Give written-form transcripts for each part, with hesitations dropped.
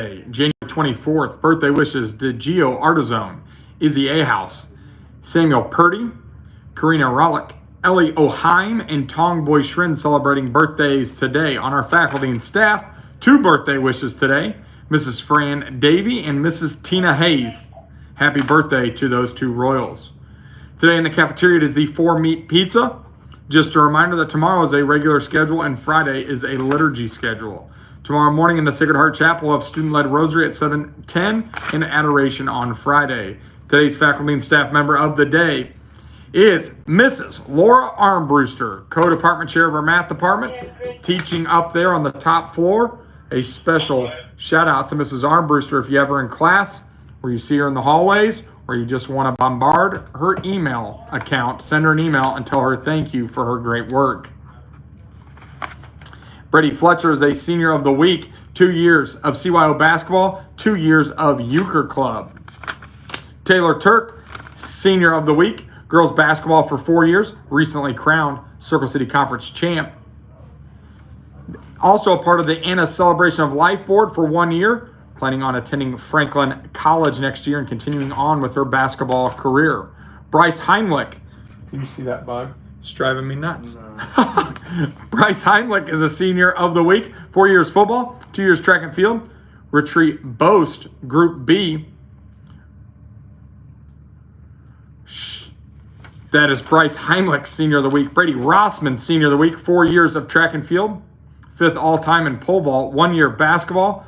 January 24th, birthday wishes to Gio Artizone, Izzy Ahouse, Samuel Purdy, Karina Rollick, Ellie O'Heim, and Tong Boy Shrin celebrating birthdays today. On our faculty and staff, 2 birthday wishes today, Mrs. Fran Davey and Mrs. Tina Hayes. Happy birthday to those 2 Royals. Today in the cafeteria it is the 4-meat pizza. Just a reminder that tomorrow is a regular schedule and Friday is a liturgy schedule. Tomorrow morning in the Sacred Heart Chapel, we'll have student-led rosary at 7:10 and adoration on Friday. Today's faculty and staff member of the day is Mrs. Laura Armbruster, co-department chair of our math department, teaching up there on the top floor. A special shout out to Mrs. Armbruster if you ever in class or you see her in the hallways or you just want to bombard her email account, send her an email and tell her thank you for her great work. Brady Fletcher is a senior of the week, 2 years of CYO basketball, 2 years of Euchre Club. Taylor Turk, senior of the week, girls basketball for 4 years, recently crowned Circle City Conference champ. Also a part of the Anna Celebration of Life Board for 1 year, planning on attending Franklin College next year and continuing on with her basketball career. Bryce Heimlich. Did you see that bug? It's driving me nuts. No. Bryce Heimlich is a senior of the week, 4 years football, 2 years track and field. Retreat Boast, Group B. That is Bryce Heimlich, senior of the week. Brady Rossman, senior of the week, 4 years of track and field. 5th all-time in pole vault, 1 year of basketball.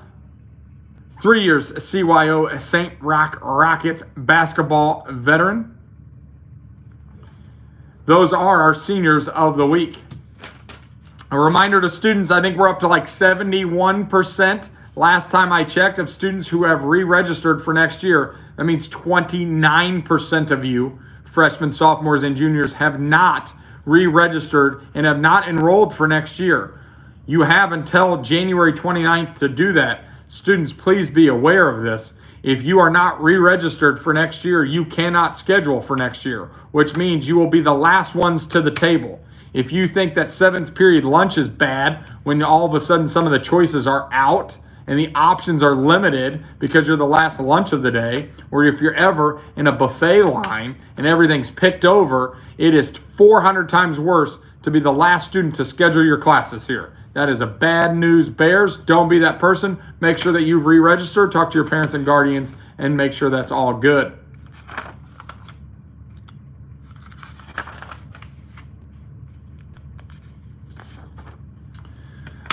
3 years CYO St. Rock Rockets basketball veteran. Those are our seniors of the week. A reminder to students, I think we're up to like 71% last time I checked of students who have re-registered for next year. That means 29% of you, freshmen, sophomores, and juniors, have not re-registered and have not enrolled for next year. You have until January 29th to do that. Students, please be aware of this. If you are not re-registered for next year, you cannot schedule for next year, which means you will be the last ones to the table. If you think that 7th period lunch is bad when all of a sudden some of the choices are out and the options are limited because you're the last lunch of the day, or if you're ever in a buffet line and everything's picked over, it is 400 times worse to be the last student to schedule your classes here. That is a bad news bears. Don't be that person. Make sure that you've re-registered, talk to your parents and guardians, and make sure that's all good.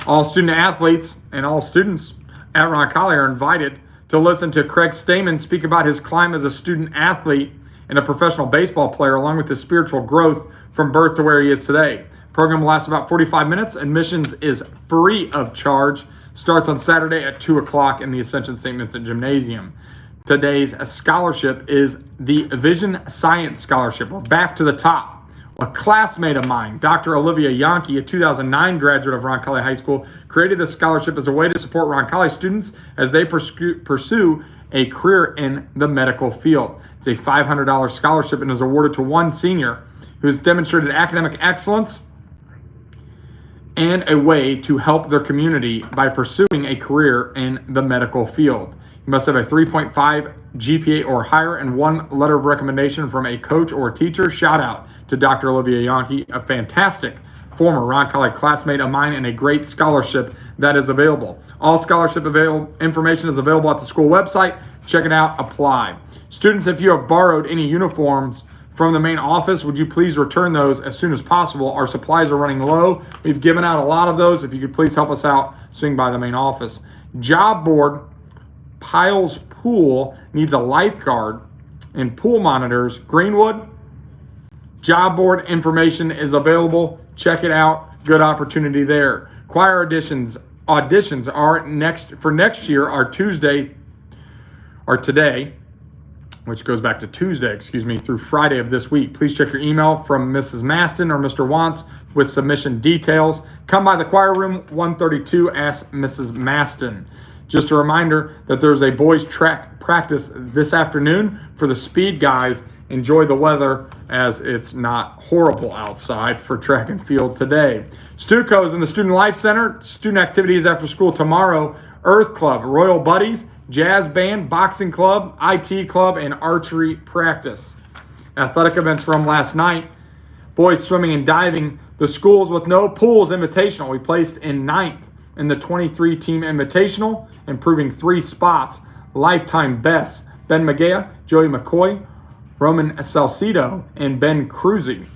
All student athletes and all students at Roncalli are invited to listen to Craig Stamen speak about his climb as a student athlete and a professional baseball player, along with his spiritual growth from birth to where he is today. Program lasts about 45 minutes. Admissions is free of charge. Starts on Saturday at 2 o'clock in the Ascension St. Vincent Gymnasium. Today's scholarship is the Vision Science Scholarship. We're back to the top. A classmate of mine, Dr. Olivia Yankee, a 2009 graduate of Roncalli High School, created this scholarship as a way to support Roncalli students as they pursue a career in the medical field. It's a $500 scholarship and is awarded to one senior who has demonstrated academic excellence and a way to help their community by pursuing a career in the medical field. You must have a 3.5 GPA or higher and one letter of recommendation from a coach or a teacher. Shout out to Dr. Olivia Yankee, a fantastic former Roncalli classmate of mine and a great scholarship that is available. All scholarship information is available at the school website. Check it out, apply. Students, if you have borrowed any uniforms from the main office, would you please return those as soon as possible? Our supplies are running low. We've given out a lot of those. If you could please help us out, swing by the main office. Job board, Piles Pool needs a lifeguard and pool monitors. Greenwood, job board information is available. Check it out. Good opportunity there. Choir auditions are next year are today, which goes back to Tuesday, through Friday of this week. Please check your email from Mrs. Maston or Mr. Wantz with submission details. Come by the choir room, 132, ask Mrs. Maston. Just a reminder that there's a boys track practice this afternoon for the speed guys. Enjoy the weather as it's not horrible outside for track and field today. Stuco's in the Student Life Center. Student activities after school tomorrow Earth Club, Royal Buddies, Jazz Band, Boxing Club, IT Club, and Archery Practice. Athletic events from last night. Boys swimming and diving. The schools with no pools invitational. We placed in 9th in the 23-team invitational, improving 3 spots. Lifetime bests: Ben Magea, Joey McCoy, Roman Salcido, and Ben Cruzy.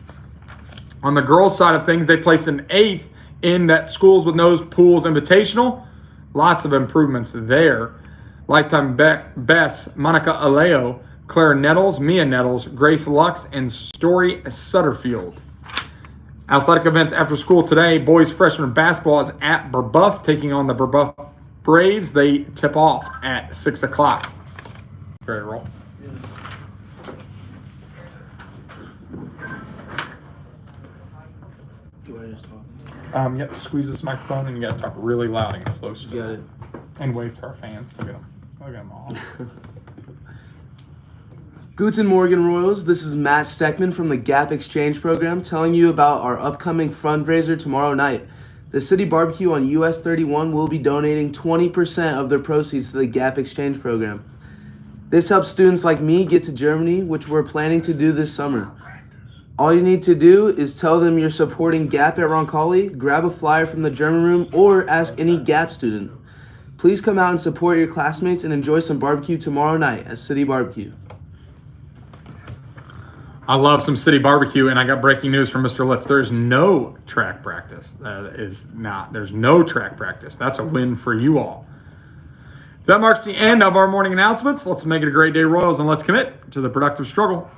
On the girls' side of things, they placed in 8th in that schools with no pools invitational. Lots of improvements there. Lifetime bests: Monica Aleo, Claire Nettles, Mia Nettles, Grace Lux, and Story Sutterfield. Athletic events after school today. Boys freshman basketball is at Brebeuf, taking on the Brebeuf Braves. They tip off at 6 o'clock. Ready to roll? Do I just talk? Yep, squeeze this microphone and you got to talk really loud and close to Got it. And wave to our fans. Look at them. Look at them all. Guten Morgen Royals, this is Matt Steckman from the Gap Exchange Program telling you about our upcoming fundraiser tomorrow night. The City Barbecue on US 31 will be donating 20% of their proceeds to the Gap Exchange Program. This helps students like me get to Germany, which we're planning to do this summer. All you need to do is tell them you're supporting Gap at Roncalli, grab a flyer from the German room, or ask any Gap student. Please come out and support your classmates and enjoy some barbecue tomorrow night at City Barbecue. I love some city barbecue, and I got breaking news from Mr. Litz. There's no track practice. There's no track practice. That's a win for you all. That marks the end of our morning announcements. Let's make it a great day, Royals, and let's commit to the productive struggle.